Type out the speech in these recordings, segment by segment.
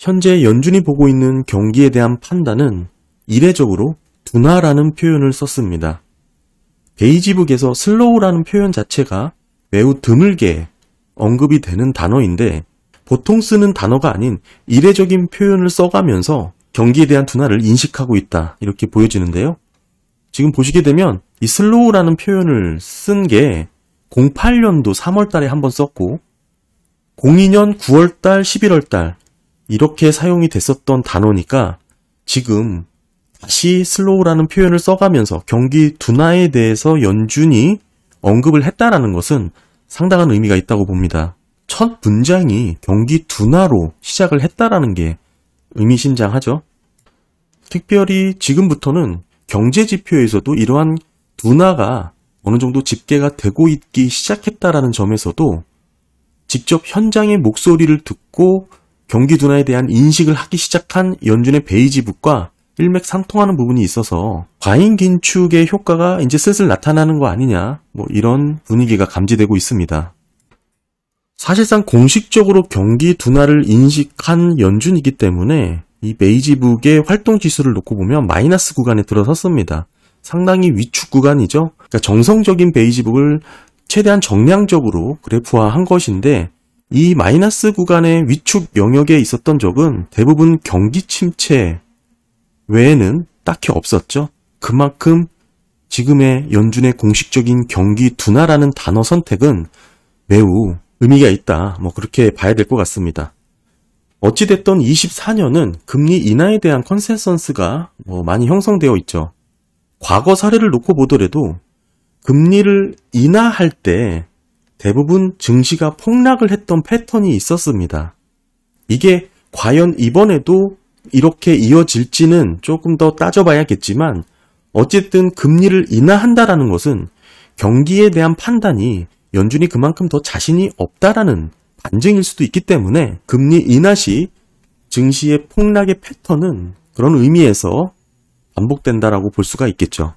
현재 연준이 보고 있는 경기에 대한 판단은 이례적으로 둔화라는 표현을 썼습니다. 베이지북에서 슬로우라는 표현 자체가 매우 드물게 언급이 되는 단어인데 보통 쓰는 단어가 아닌 이례적인 표현을 써가면서 경기에 대한 둔화를 인식하고 있다 이렇게 보여지는데요. 지금 보시게 되면 이 슬로우라는 표현을 쓴 게 08년도 3월달에 한번 썼고 02년 9월달, 11월달 이렇게 사용이 됐었던 단어니까 지금 다시 슬로우라는 표현을 써가면서 경기 둔화에 대해서 연준이 언급을 했다라는 것은 상당한 의미가 있다고 봅니다. 첫 문장이 경기 둔화로 시작을 했다라는 게 의미심장하죠. 특별히 지금부터는 경제 지표에서도 이러한 둔화가 어느 정도 집계가 되고 있기 시작했다라는 점에서도 직접 현장의 목소리를 듣고 경기 둔화에 대한 인식을 하기 시작한 연준의 베이지북과 일맥상통하는 부분이 있어서 과잉 긴축의 효과가 이제 슬슬 나타나는 거 아니냐 이런 분위기가 감지되고 있습니다. 사실상 공식적으로 경기 둔화를 인식한 연준이기 때문에 이 베이지북의 활동 지수를 놓고 보면 마이너스 구간에 들어섰습니다. 상당히 위축 구간이죠. 그러니까 정성적인 베이지북을 최대한 정량적으로 그래프화한 것인데 이 마이너스 구간의 위축 영역에 있었던 적은 대부분 경기 침체 외에는 딱히 없었죠. 그만큼 지금의 연준의 공식적인 경기 둔화라는 단어 선택은 매우 의미가 있다. 그렇게 봐야 될 것 같습니다. 어찌됐던 24년은 금리 인하에 대한 컨센서스가 많이 형성되어 있죠. 과거 사례를 놓고 보더라도 금리를 인하할 때 대부분 증시가 폭락을 했던 패턴이 있었습니다. 이게 과연 이번에도 이렇게 이어질지는 조금 더 따져봐야겠지만 어쨌든 금리를 인하한다라는 것은 경기에 대한 판단이 연준이 그만큼 더 자신이 없다라는 반증일 수도 있기 때문에 금리 인하 시 증시의 폭락의 패턴은 그런 의미에서 반복된다라고 볼 수가 있겠죠.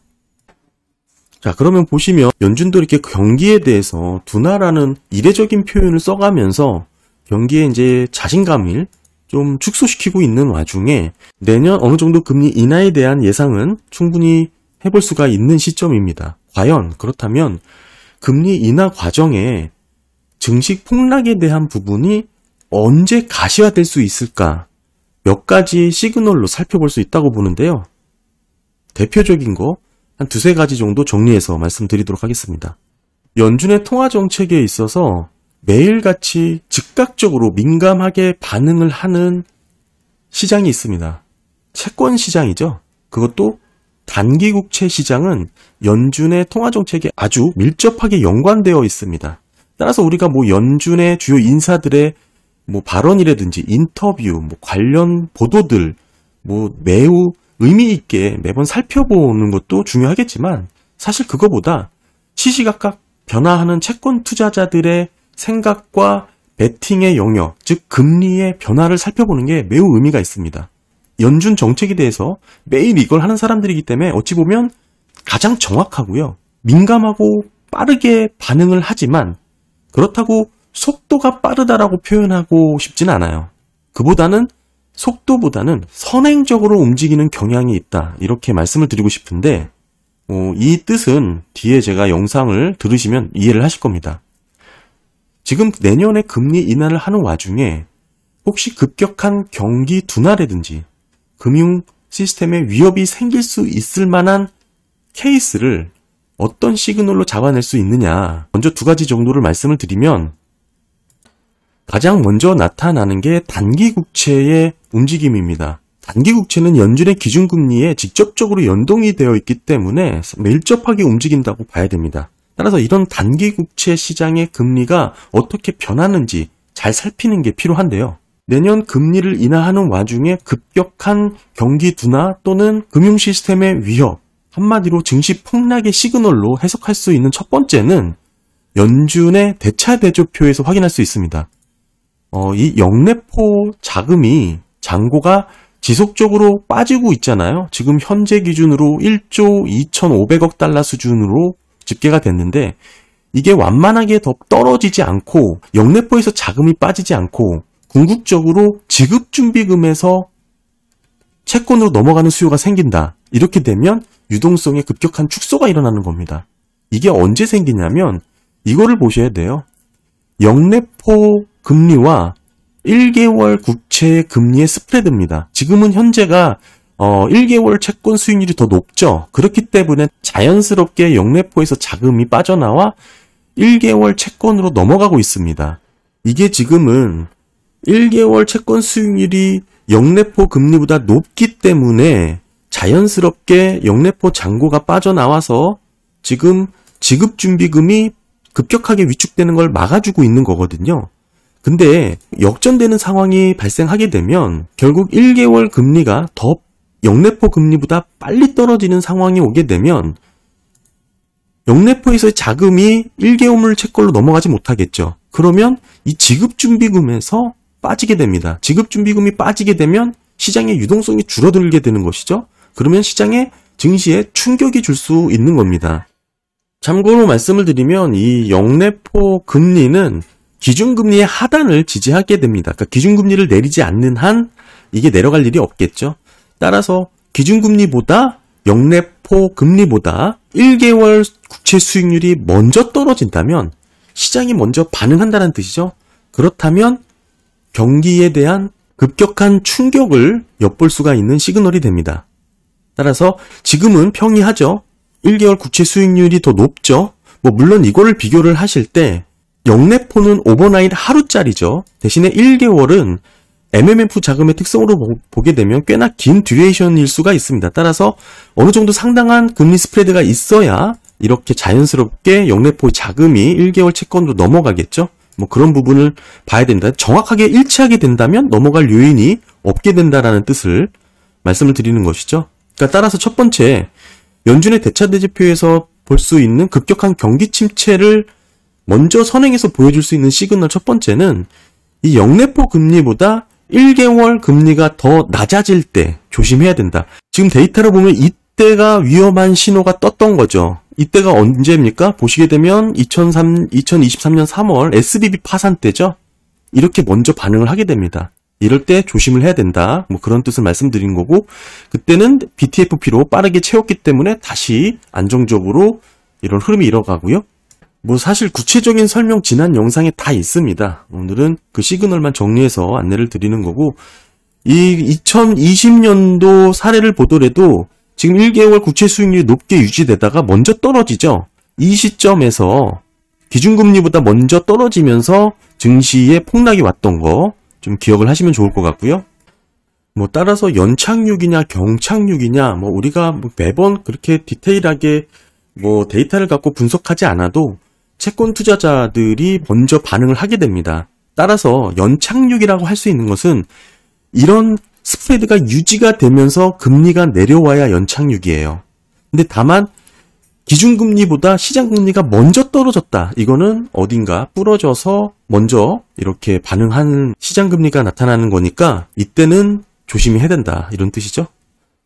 자, 그러면 보시면 연준도 이렇게 경기에 대해서 둔화라는 이례적인 표현을 써가면서 경기에 이제 자신감을 좀 축소시키고 있는 와중에 내년 어느 정도 금리 인하에 대한 예상은 충분히 해볼 수가 있는 시점입니다. 과연 그렇다면 금리 인하 과정에 증시 폭락에 대한 부분이 언제 가시화될 수 있을까? 몇 가지 시그널로 살펴볼 수 있다고 보는데요. 대표적인 거 한 두세 가지 정도 정리해서 말씀드리도록 하겠습니다. 연준의 통화 정책에 있어서 매일같이 즉각적으로 민감하게 반응을 하는 시장이 있습니다. 채권 시장이죠. 그것도 단기 국채 시장은 연준의 통화 정책에 아주 밀접하게 연관되어 있습니다. 따라서 우리가 연준의 주요 인사들의 발언이라든지 인터뷰, 관련 보도들 매우 의미 있게 매번 살펴보는 것도 중요하겠지만 사실 그거보다 시시각각 변화하는 채권 투자자들의 생각과 베팅의 영역, 즉 금리의 변화를 살펴보는 게 매우 의미가 있습니다. 연준 정책에 대해서 매일 이걸 하는 사람들이기 때문에 어찌 보면 가장 정확하고요. 민감하고 빠르게 반응을 하지만 그렇다고 속도가 빠르다라고 표현하고 싶지는 않아요. 그보다는 속도보다는 선행적으로 움직이는 경향이 있다. 이렇게 말씀을 드리고 싶은데 이 뜻은 뒤에 제가 영상을 들으시면 이해를 하실 겁니다. 지금 내년에 금리 인하를 하는 와중에 혹시 급격한 경기 둔화라든지 금융 시스템에 위협이 생길 수 있을 만한 케이스를 어떤 시그널로 잡아낼 수 있느냐. 먼저 두 가지 정도를 말씀을 드리면 가장 먼저 나타나는 게 단기 국채의 움직임입니다. 단기 국채는 연준의 기준금리에 직접적으로 연동이 되어 있기 때문에 밀접하게 움직인다고 봐야 됩니다. 따라서 이런 단기 국채 시장의 금리가 어떻게 변하는지 잘 살피는 게 필요한데요. 내년 금리를 인하하는 와중에 급격한 경기 둔화 또는 금융 시스템의 위협, 한마디로 증시 폭락의 시그널로 해석할 수 있는 첫 번째는 연준의 대차대조표에서 확인할 수 있습니다. 이 영래포 자금이 잔고가 지속적으로 빠지고 있잖아요. 지금 현재 기준으로 1조 2,500억 달러 수준으로 집계가 됐는데 이게 완만하게 더 떨어지지 않고 영래포에서 자금이 빠지지 않고 궁극적으로 지급준비금에서 채권으로 넘어가는 수요가 생긴다. 이렇게 되면 유동성의 급격한 축소가 일어나는 겁니다. 이게 언제 생기냐면 이거를 보셔야 돼요. 영래포 금리와 1개월 국채 금리의 스프레드입니다. 지금은 현재가 1개월 채권 수익률이 더 높죠. 그렇기 때문에 자연스럽게 영래포에서 자금이 빠져나와 1개월 채권으로 넘어가고 있습니다. 이게 지금은 1개월 채권 수익률이 영래포 금리보다 높기 때문에 자연스럽게 영래포 잔고가 빠져나와서 지금 지급준비금이 급격하게 위축되는 걸 막아주고 있는 거거든요. 근데 역전되는 상황이 발생하게 되면 결국 1개월 금리가 더 영래포 금리보다 빨리 떨어지는 상황이 오게 되면 영래포에서의 자금이 1개월 채권으로 넘어가지 못하겠죠. 그러면 이 지급준비금에서 빠지게 됩니다. 지급준비금이 빠지게 되면 시장의 유동성이 줄어들게 되는 것이죠. 그러면 시장의 증시에 충격이 줄 수 있는 겁니다. 참고로 말씀을 드리면 이 영래포 금리는 기준금리의 하단을 지지하게 됩니다. 그러니까 기준금리를 내리지 않는 한 이게 내려갈 일이 없겠죠. 따라서 기준금리보다 영래포 금리보다 1개월 국채 수익률이 먼저 떨어진다면 시장이 먼저 반응한다는 뜻이죠. 그렇다면 경기에 대한 급격한 충격을 엿볼 수가 있는 시그널이 됩니다. 따라서 지금은 평이하죠. 1개월 국채 수익률이 더 높죠. 물론 이거를 비교를 하실 때 영래포는 오버나잇 하루짜리죠. 대신에 1개월은 MMF 자금의 특성으로 보게 되면 꽤나 긴 듀레이션일 수가 있습니다. 따라서 어느 정도 상당한 금리 스프레드가 있어야 이렇게 자연스럽게 영래포 자금이 1개월 채권으로 넘어가겠죠. 그런 부분을 봐야 된다. 정확하게 일치하게 된다면 넘어갈 요인이 없게 된다라는 뜻을 말씀을 드리는 것이죠. 그러니까 따라서 첫 번째, 연준의 대차대조표에서 볼 수 있는 급격한 경기 침체를 먼저 선행해서 보여줄 수 있는 시그널 첫 번째는 이 영래포 금리보다 1개월 금리가 더 낮아질 때 조심해야 된다. 지금 데이터를 보면 이때가 위험한 신호가 떴던 거죠. 이때가 언제입니까? 보시게 되면 2023년 3월 SBB 파산 때죠. 이렇게 먼저 반응을 하게 됩니다. 이럴 때 조심을 해야 된다. 그런 뜻을 말씀드린 거고, 그때는 BTFP로 빠르게 채웠기 때문에 다시 안정적으로 이런 흐름이 일어가고요. 사실 구체적인 설명 지난 영상에 다 있습니다. 오늘은 그 시그널만 정리해서 안내를 드리는 거고, 이 2020년도 사례를 보더라도 지금 1개월 국채 수익률이 높게 유지되다가 먼저 떨어지죠. 이 시점에서 기준금리보다 먼저 떨어지면서 증시에 폭락이 왔던 거 좀 기억을 하시면 좋을 것 같고요. 따라서 연착륙이냐 경착륙이냐 우리가 매번 그렇게 디테일하게 데이터를 갖고 분석하지 않아도 채권 투자자들이 먼저 반응을 하게 됩니다. 따라서 연착륙이라고 할 수 있는 것은 이런 스프레드가 유지가 되면서 금리가 내려와야 연착륙이에요. 근데 다만 기준금리보다 시장금리가 먼저 떨어졌다. 이거는 어딘가 부러져서 먼저 이렇게 반응한 시장금리가 나타나는 거니까 이때는 조심히 해야 된다. 이런 뜻이죠.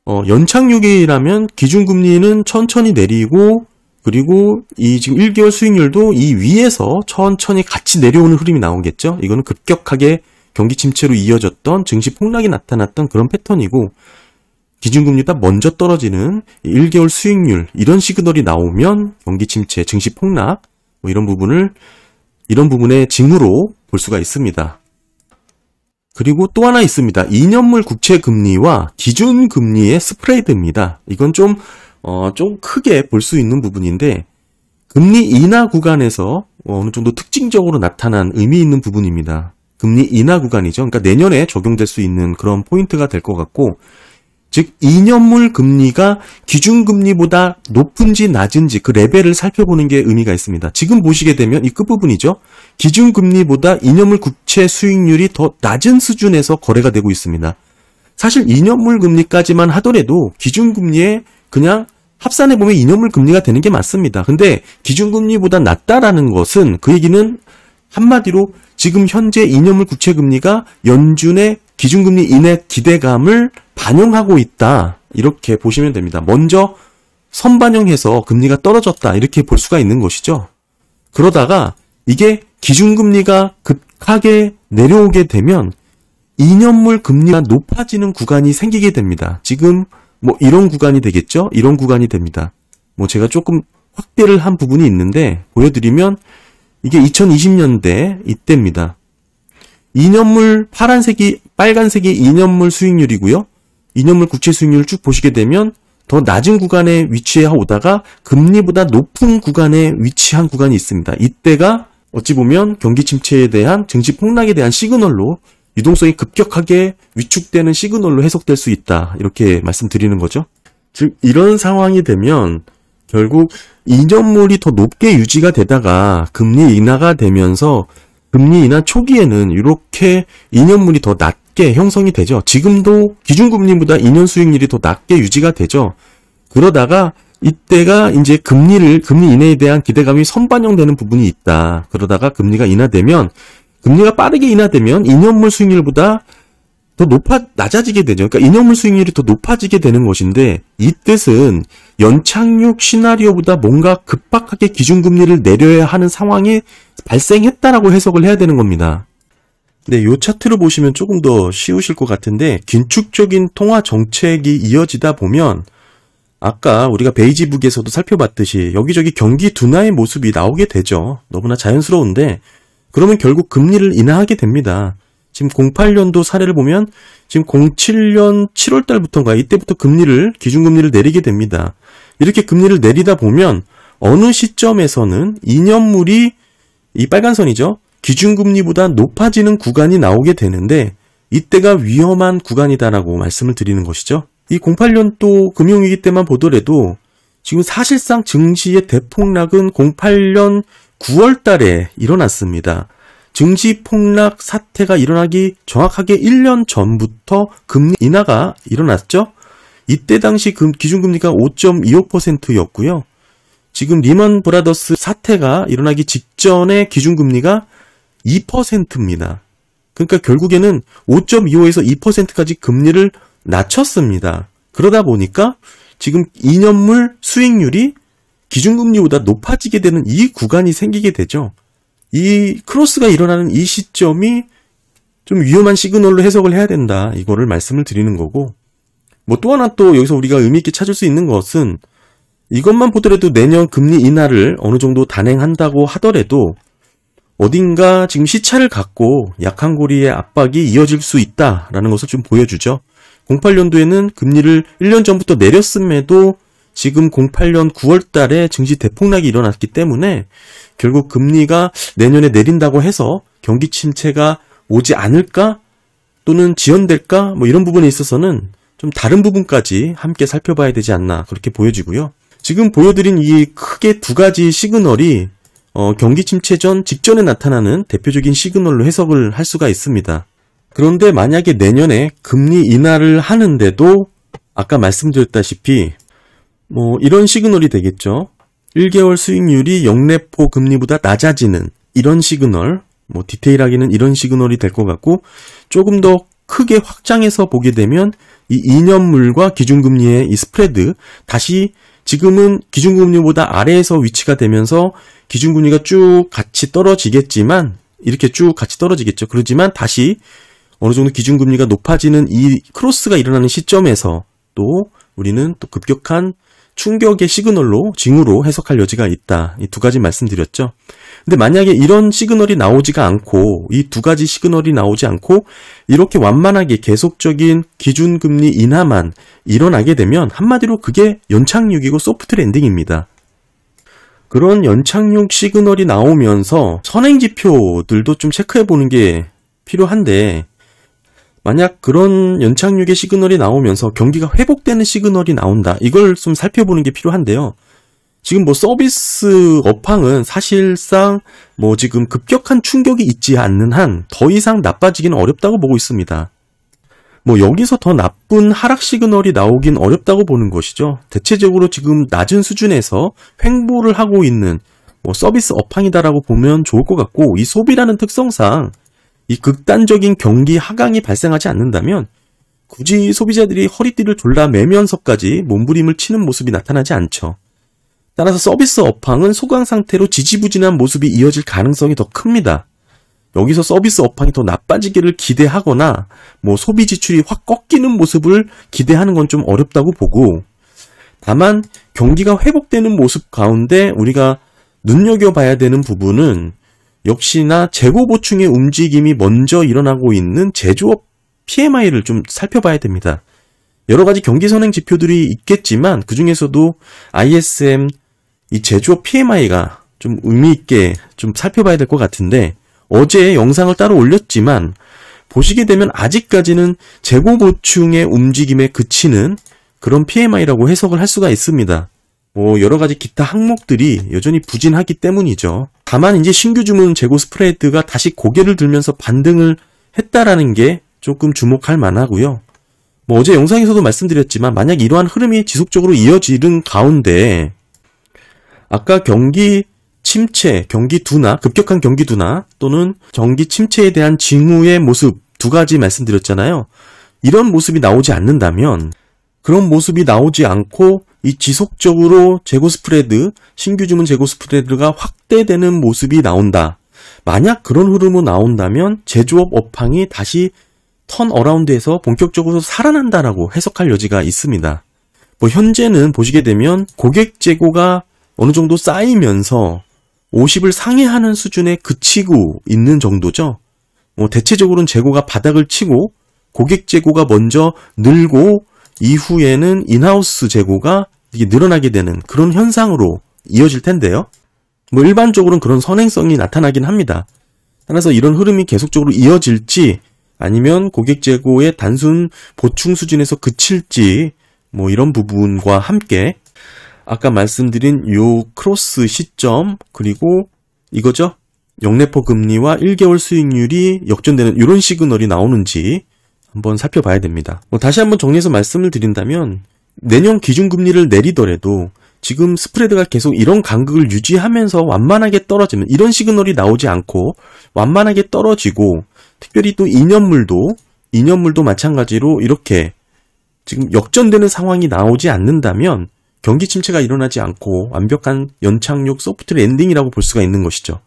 연착륙이라면 기준금리는 천천히 내리고 그리고 이 지금 1개월 수익률도 이 위에서 천천히 같이 내려오는 흐름이 나오겠죠. 이거는 급격하게 경기 침체로 이어졌던 증시 폭락이 나타났던 그런 패턴이고, 기준금리보다 먼저 떨어지는 1개월 수익률 이런 시그널이 나오면 경기 침체, 증시 폭락 이런 부분의 징후로 볼 수가 있습니다. 그리고 또 하나 있습니다. 2년물 국채 금리와 기준 금리의 스프레드입니다. 이건 좀 크게 볼 수 있는 부분인데, 금리 인하 구간에서 어느 정도 특징적으로 나타난 의미 있는 부분입니다. 금리 인하 구간이죠. 그러니까 내년에 적용될 수 있는 그런 포인트가 될 것 같고, 즉 2년물 금리가 기준금리보다 높은지 낮은지 그 레벨을 살펴보는 게 의미가 있습니다. 지금 보시게 되면 이 끝부분이죠. 기준금리보다 2년물 국채 수익률이 더 낮은 수준에서 거래가 되고 있습니다. 사실 2년물 금리까지만 하더라도 기준금리에 그냥 합산해보면 2년물 금리가 되는 게 맞습니다. 근데 기준금리보다 낮다라는 것은 그 얘기는 한마디로 지금 현재 2년물 국채 금리가 연준의 기준금리 인하 기대감을 반영하고 있다. 이렇게 보시면 됩니다. 먼저 선반영해서 금리가 떨어졌다. 이렇게 볼 수가 있는 것이죠. 그러다가 이게 기준금리가 급하게 내려오게 되면 2년물 금리가 높아지는 구간이 생기게 됩니다. 지금 뭐 이런 구간이 되겠죠? 이런 구간이 됩니다. 뭐 제가 조금 확대를 한 부분이 있는데 보여드리면 이게 2020년대 이때입니다. 2년물 빨간색이 2년물 수익률이고요. 2년물 국채 수익률을 쭉 보시게 되면 더 낮은 구간에 위치해 오다가 금리보다 높은 구간에 위치한 구간이 있습니다. 이때가 어찌 보면 경기 침체에 대한 증시 폭락에 대한 시그널로 유동성이 급격하게 위축되는 시그널로 해석될 수 있다. 이렇게 말씀드리는 거죠. 즉 이런 상황이 되면 결국 2년물이 더 높게 유지가 되다가 금리 인하가 되면서 금리 인하 초기에는 이렇게 2년물이 더 낮게 형성이 되죠. 지금도 기준금리보다 2년 수익률이 더 낮게 유지가 되죠. 그러다가 이때가 이제 금리 인하에 대한 기대감이 선반영되는 부분이 있다. 그러다가 금리가 빠르게 인하되면 2년물 수익률보다 더 낮아지게 되죠. 그러니까 2년물 수익률이 더 높아지게 되는 것인데 이 뜻은 연착륙 시나리오보다 뭔가 급박하게 기준금리를 내려야 하는 상황이 발생했다라고 해석을 해야 되는 겁니다. 네, 이 차트를 보시면 조금 더 쉬우실 것 같은데 긴축적인 통화 정책이 이어지다 보면 아까 우리가 베이지북에서도 살펴봤듯이 여기저기 경기 둔화의 모습이 나오게 되죠. 너무나 자연스러운데 그러면 결국 금리를 인하하게 됩니다. 지금 08년도 사례를 보면 지금 07년 7월 달부터인가 이때부터 기준금리를 내리게 됩니다. 이렇게 금리를 내리다 보면 어느 시점에서는 2년물이 이 빨간 선이죠. 기준금리보다 높아지는 구간이 나오게 되는데 이때가 위험한 구간이다라고 말씀을 드리는 것이죠. 이 08년도 금융위기 때만 보더라도 지금 사실상 증시의 대폭락은 08년 9월 달에 일어났습니다. 증시 폭락 사태가 일어나기 정확하게 1년 전부터 금리 인하가 일어났죠. 이때 당시 기준금리가 5.25%였고요. 지금 리먼 브라더스 사태가 일어나기 직전에 기준금리가 2%입니다. 그러니까 결국에는 5.25에서 2%까지 금리를 낮췄습니다. 그러다 보니까 지금 2년물 수익률이 기준금리보다 높아지게 되는 이 구간이 생기게 되죠. 이 크로스가 일어나는 이 시점이 좀 위험한 시그널로 해석을 해야 된다. 이거를 말씀을 드리는 거고 뭐 또 하나 또 여기서 우리가 의미 있게 찾을 수 있는 것은 이것만 보더라도 내년 금리 인하를 어느 정도 단행한다고 하더라도 어딘가 지금 시차를 갖고 약한 고리의 압박이 이어질 수 있다라는 것을 좀 보여주죠. 08년도에는 금리를 1년 전부터 내렸음에도 지금 08년 9월 달에 증시 대폭락이 일어났기 때문에 결국 금리가 내년에 내린다고 해서 경기 침체가 오지 않을까? 또는 지연될까? 뭐 이런 부분에 있어서는 좀 다른 부분까지 함께 살펴봐야 되지 않나 그렇게 보여지고요. 지금 보여드린 이 크게 두 가지 시그널이 경기 침체 직전에 나타나는 대표적인 시그널로 해석을 할 수가 있습니다. 그런데 만약에 내년에 금리 인하를 하는데도 아까 말씀드렸다시피 뭐 이런 시그널이 되겠죠. 1개월 수익률이 역레포 금리보다 낮아지는 이런 시그널, 뭐 디테일하게는 이런 시그널이 될 것 같고 조금 더 크게 확장해서 보게 되면 이 2년물과 기준금리의 이 스프레드 다시 지금은 기준금리보다 아래에서 위치가 되면서 기준금리가 쭉 같이 떨어지겠지만 이렇게 쭉 같이 떨어지겠죠. 그러지만 다시 어느 정도 기준금리가 높아지는 이 크로스가 일어나는 시점에서 또 우리는 또 급격한 충격의 시그널로 징후로 해석할 여지가 있다. 이 두 가지 말씀드렸죠. 근데 만약에 이런 시그널이 나오지가 않고 이 두 가지 시그널이 나오지 않고 이렇게 완만하게 계속적인 기준금리 인하만 일어나게 되면 한마디로 그게 연착륙이고 소프트 랜딩입니다. 그런 연착륙 시그널이 나오면서 선행지표들도 좀 체크해보는 게 필요한데 만약 그런 연착륙의 시그널이 나오면서 경기가 회복되는 시그널이 나온다. 이걸 좀 살펴보는 게 필요한데요. 지금 뭐 서비스 업황은 사실상 뭐 지금 급격한 충격이 있지 않는 한 더 이상 나빠지기는 어렵다고 보고 있습니다. 뭐 여기서 더 나쁜 하락 시그널이 나오긴 어렵다고 보는 것이죠. 대체적으로 지금 낮은 수준에서 횡보를 하고 있는 뭐 서비스 업황이다라고 보면 좋을 것 같고 이 소비라는 특성상 이 극단적인 경기 하강이 발생하지 않는다면 굳이 소비자들이 허리띠를 졸라매면서까지 몸부림을 치는 모습이 나타나지 않죠. 따라서 서비스 업황은 소강 상태로 지지부진한 모습이 이어질 가능성이 더 큽니다. 여기서 서비스 업황이 더 나빠지기를 기대하거나 뭐 소비 지출이 확 꺾이는 모습을 기대하는 건 좀 어렵다고 보고, 다만 경기가 회복되는 모습 가운데 우리가 눈여겨봐야 되는 부분은 역시나 재고 보충의 움직임이 먼저 일어나고 있는 제조업 PMI를 좀 살펴봐야 됩니다. 여러 가지 경기 선행 지표들이 있겠지만 그 중에서도 ISM 이 제조업 PMI가 좀 의미 있게 좀 살펴봐야 될 것 같은데, 어제 영상을 따로 올렸지만 보시게 되면 아직까지는 재고 보충의 움직임에 그치는 그런 PMI라고 해석을 할 수가 있습니다. 뭐 여러 가지 기타 항목들이 여전히 부진하기 때문이죠. 다만 이제 신규 주문 재고 스프레드가 다시 고개를 들면서 반등을 했다라는 게 조금 주목할 만하고요. 뭐 어제 영상에서도 말씀드렸지만 만약 이러한 흐름이 지속적으로 이어지는 가운데 아까 경기 침체, 경기 둔화, 급격한 경기 둔화 또는 경기 침체에 대한 징후의 모습 두 가지 말씀드렸잖아요. 이런 모습이 나오지 않는다면, 그런 모습이 나오지 않고 이 지속적으로 재고 스프레드, 신규 주문 재고 스프레드가 확대되는 모습이 나온다. 만약 그런 흐름이 나온다면 제조업 업황이 다시 턴어라운드에서 본격적으로 살아난다라고 해석할 여지가 있습니다. 뭐 현재는 보시게 되면 고객 재고가 어느 정도 쌓이면서 50을 상회하는 수준에 그치고 있는 정도죠. 대체적으로는 재고가 바닥을 치고 고객 재고가 먼저 늘고 이후에는 인하우스 재고가 이게 늘어나게 되는 그런 현상으로 이어질 텐데요. 뭐 일반적으로는 그런 선행성이 나타나긴 합니다. 따라서 이런 흐름이 계속적으로 이어질지 아니면 고객 재고의 단순 보충 수준에서 그칠지 뭐 이런 부분과 함께 아까 말씀드린 요 크로스 시점, 그리고 이거죠. 영래포 금리와 1개월 수익률이 역전되는 이런 시그널이 나오는지 한번 살펴봐야 됩니다. 다시 한번 정리해서 말씀을 드린다면 내년 기준금리를 내리더라도 지금 스프레드가 계속 이런 간극을 유지하면서 완만하게 떨어지는 이런 시그널이 나오지 않고 완만하게 떨어지고, 특별히 또 2년물도 마찬가지로 이렇게 지금 역전되는 상황이 나오지 않는다면 경기 침체가 일어나지 않고 완벽한 연착륙 소프트 랜딩이라고 볼 수가 있는 것이죠.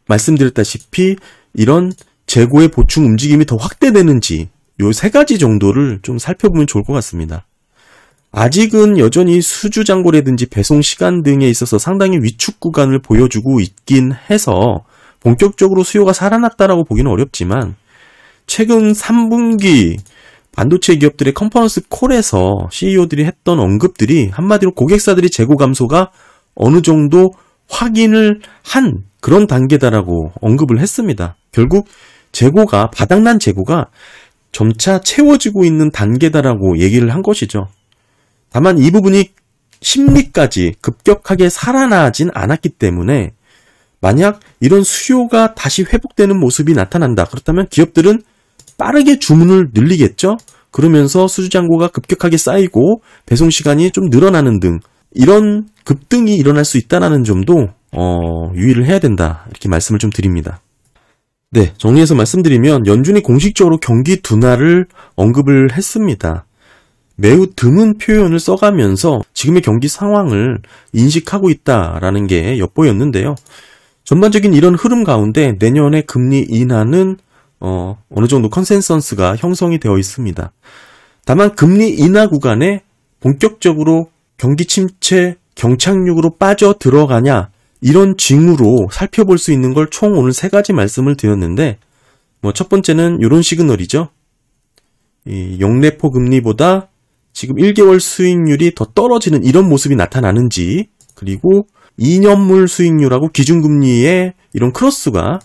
말씀드렸다시피 이런 재고의 보충 움직임이 더 확대되는지 요 세 가지 정도를 좀 살펴보면 좋을 것 같습니다. 아직은 여전히 수주잔고라든지 배송 시간 등에 있어서 상당히 위축 구간을 보여주고 있긴 해서 본격적으로 수요가 살아났다라고 보기는 어렵지만, 최근 3분기 반도체 기업들의 컨퍼런스 콜에서 CEO들이 했던 언급들이 한마디로 고객사들이 재고 감소가 어느 정도 확인을 한 그런 단계다라고 언급을 했습니다. 결국 재고가, 바닥난 재고가 점차 채워지고 있는 단계다라고 얘기를 한 것이죠. 다만 이 부분이 심리까지 급격하게 살아나진 않았기 때문에 만약 이런 수요가 다시 회복되는 모습이 나타난다. 그렇다면 기업들은 빠르게 주문을 늘리겠죠. 그러면서 수주잔고가 급격하게 쌓이고 배송 시간이 좀 늘어나는 등 이런 급등이 일어날 수 있다는 점도 유의를 해야 된다. 이렇게 말씀을 좀 드립니다. 네, 정리해서 말씀드리면 연준이 공식적으로 경기 둔화를 언급을 했습니다. 매우 드문 표현을 써가면서 지금의 경기 상황을 인식하고 있다라는 게 엿보였는데요. 전반적인 이런 흐름 가운데 내년에 금리 인하는 어느 정도 컨센서스가 형성이 되어 있습니다. 다만 금리 인하 구간에 본격적으로 경기 침체 경착륙으로 빠져 들어가냐, 이런 징후로 살펴볼 수 있는 걸 총 오늘 세 가지 말씀을 드렸는데, 첫 번째는 이런 시그널이죠. 이 영래포 금리보다 지금 1개월 수익률이 더 떨어지는 이런 모습이 나타나는지, 그리고 2년물 수익률하고 기준금리의 이런 크로스가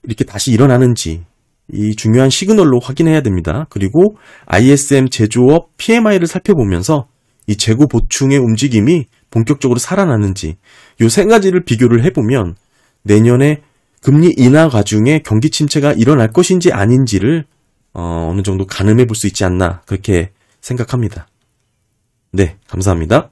이렇게 다시 일어나는지, 이 중요한 시그널로 확인해야 됩니다. 그리고 ISM 제조업 PMI를 살펴보면서 이 재고 보충의 움직임이 본격적으로 살아나는지, 이 세 가지를 비교를 해보면 내년에 금리 인하 과중에 경기 침체가 일어날 것인지 아닌지를 어느 정도 가늠해 볼 수 있지 않나, 그렇게 생각합니다. 네, 감사합니다.